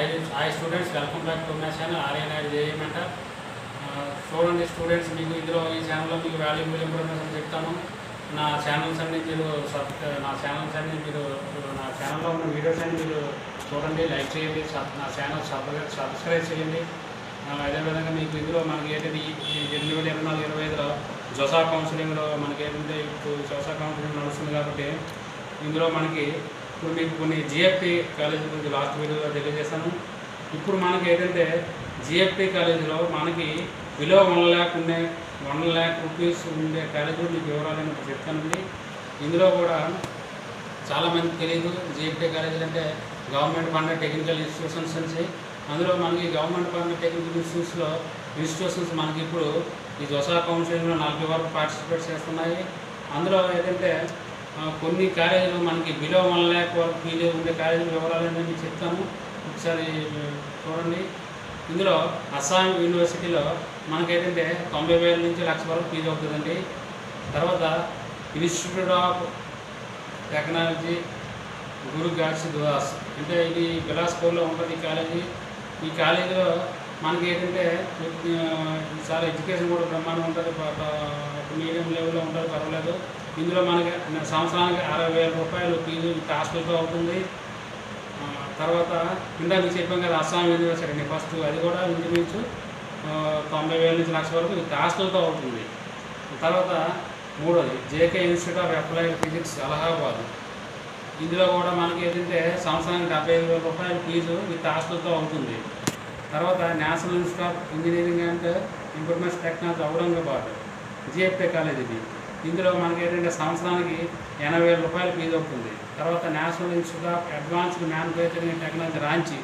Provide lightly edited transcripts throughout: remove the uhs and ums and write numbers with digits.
Hi students, welcome back to my channel Aryan JE Mentor. చూడండి students, మీకు ఇందులో ఈ ఛానల్లో మీకు వాల్యూబుల్ ఇన్ఫర్మేషన్ చెప్తాను. నా ఛానల్స్ అన్ని మీరు నా ఛానల్లో ఉన్న వీడియోస్ అన్ని మీరు చూడండి, లైక్ చేయండి, నా ఛానల్ సబ్స్క్రైబ్ చేయండి. అదేవిధంగా మీకు ఇందులో మనకి ఏంటంటే ఈ 2024-25లో జోసా కౌన్సిలింగ్లో మనకి ఏంటంటే ఇప్పుడు జోసా కౌన్సిలింగ్ నడుస్తుంది కాబట్టి ఇందులో మనకి ఇప్పుడు మీకు కొన్ని జిఎఫ్టీ కాలేజీ గురించి లాస్ట్ వీడియోలో తెలియజేశాను. ఇప్పుడు మనకి ఏంటంటే జిఎఫ్టీ కాలేజీలో మనకి బిలో 1 lakh రూపీస్ ఉండే కాలేజీలో మీకు వివరాలు చెప్తానండి. ఇందులో కూడా చాలామంది తెలియదు, జిఎఫ్టీ కాలేజీలు అంటే గవర్నమెంట్ ఫండెడ్ టెక్నికల్ ఇన్స్టిట్యూషన్స్ అని. అందులో మనకి గవర్నమెంట్ ఫండెడ్ టెక్నికల్ ఇన్స్టిట్యూషన్స్ మనకి ఇప్పుడు ఈ జోసా కౌన్సిలింగ్లో 40 వరకు పార్టిసిపేట్ చేస్తున్నాయి. అందులో ఏంటంటే కొన్ని కాలేజీలు మనకి బిలో 1 lakh వరకు ఫీజు ఉండే కాలేజీల వివరాలు మీకు చెప్తాను, ఒకసారి చూడండి. ఇందులో అస్సాం యూనివర్సిటీలో మనకేంటంటే 90,000 నుంచి 1,00,000 వరకు ఫీజు అవుతుందండి. తర్వాత ఇన్స్టిట్యూట్ ఆఫ్ టెక్నాలజీ గురు గాడ్స్ అంటే ఇది బిలాస్పూర్లో ఉంటుంది ఈ కాలేజీ. ఈ కాలేజీలో మనకి ఏంటంటే చాలా ఎడ్యుకేషన్ కూడా బ్రహ్మాండం ఉంటుంది, మీడియం లెవెల్లో ఉంటుంది, పర్వాలేదు. ఇందులో మనకి సంవత్సరానికి 60,000 రూపాయలు ఫీజు విత్ హాస్టల్తో అవుతుంది. తర్వాత ఇందాక మీకు చెప్పాం కదా అస్సాం యూనివర్సిటీ ఫస్ట్, అది కూడా ఇంచుమించు 90,000 నుంచి 1,00,000 వరకు విత్ హాస్టల్తో అవుతుంది. తర్వాత మూడోది JK institute of applied physics Allahabad. ఇందులో కూడా మనకి ఏంటంటే సంవత్సరానికి 75,000 రూపాయల ఫీజు విత్ హాస్టల్తో అవుతుంది. తర్వాత national institute of engineering and information technology Aurangabad GFT college ఇది. ఇందులో మనకి ఏంటంటే సంవత్సరానికి 80,000 రూపాయలు ఫీజు అవుతుంది. తర్వాత national institute of advanced manufacturing technology Ranchi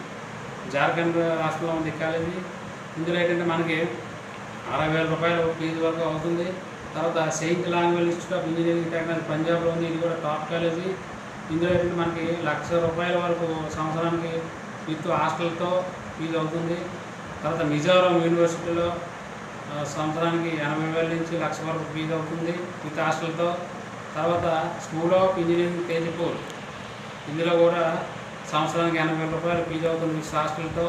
Jharkhand రాష్ట్రంలో ఉంది కాలేజీ. ఇందులో ఏంటంటే మనకి 60,000 రూపాయలు ఫీజు వరకు అవుతుంది. తర్వాత Saint language institute of engineering technology పంజాబ్లో ఉంది, ఇది కూడా టాప్ కాలేజీ. ఇందులో ఏంటంటే మనకి 1,00,000 రూపాయల వరకు సంవత్సరానికి విత్ హాస్టల్తో ఫీజు అవుతుంది. తర్వాత మిజోరాం యూనివర్సిటీలో సంవత్సరానికి 80,000 నుంచి 1,00,000 వరకు ఫీజు అవుతుంది విత్ హాస్టల్తో. తర్వాత స్కూల్ ఆఫ్ ఇంజనీరింగ్ తేజ్పూర్, ఇందులో కూడా సంవత్సరానికి 80,000 రూపాయలు ఫీజు అవుతుంది విత్ హాస్టల్తో.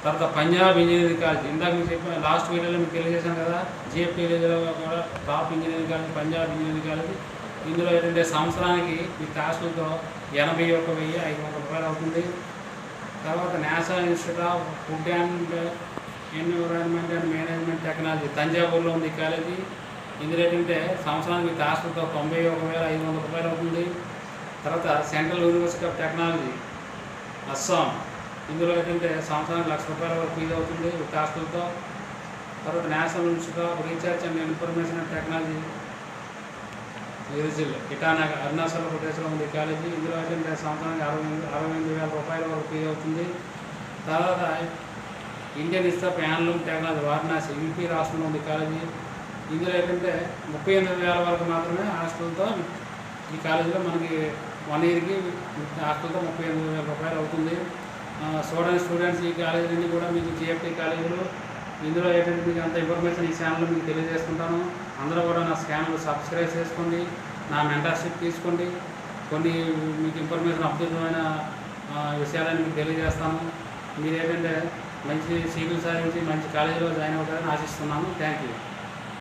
తర్వాత పంజాబ్ ఇంజనీరింగ్ కాలేజ్, ఇందాక మీకు చెప్పిన లాస్ట్ వీడియోలో మీకు తెలియజేశాను కదా, జిఎఫ్టీ కాలేజీలో కూడా top engineering college Punjab engineering college. ఇందులో ఏంటంటే సంవత్సరానికి విత్ హాస్టల్తో 81,500 రూపాయలు అవుతుంది. తర్వాత national institute of food and environment and management technology తంజావూరులో ఉంది కాలేజీ. ఇందులో ఏంటంటే సంవత్సరానికి విత్ హాస్టల్తో 91,500 రూపాయలు అవుతుంది. తర్వాత central university of technology Assam, ఇందులో ఏంటంటే సంవత్సరానికి 1,00,000 రూపాయల వరకు ఫీజు అవుతుంది విత్ హాస్టల్తో. తర్వాత national institute of research and information and technology Itanagar Arunachal ప్రదేశ్లో ఉంది కాలేజీ. ఇందులో ఏంటంటే సంవత్సరానికి 68,000 రూపాయల వరకు ఫీజు అవుతుంది. తర్వాత Indian institute of handloom technology Varanasi UP రాష్ట్రంలో ఉంది కాలేజీ. ఇందులో ఏంటంటే 38,000 వరకు మాత్రమే హాస్టల్తో ఈ కాలేజీలో మనకి 1 ఇయర్కి హాస్టల్తో 38,000 రూపాయలు అవుతుంది. స్టూడెంట్స్ ఈ కాలేజీలన్నీ కూడా మీకు జిఎఫ్టీ కాలేజీలు. ఇందులో ఏంటంటే మీకు అంత ఇన్ఫర్మేషన్ ఈ ఛానల్లో మీకు తెలియజేస్తుంటాను. అందరూ కూడా నా ఛానల్ సబ్స్క్రైబ్ చేసుకోండి, నా మెంటర్షిప్ తీసుకోండి, కొన్ని మీకు ఇన్ఫర్మేషన్ అద్భుతమైన విషయాలను మీకు తెలియజేస్తాను. మీరు ఏంటంటే మంచి సీట్లు సాధించి మంచి కాలేజీలో జాయిన్ అవుతారని ఆశిస్తున్నాను. Thank you.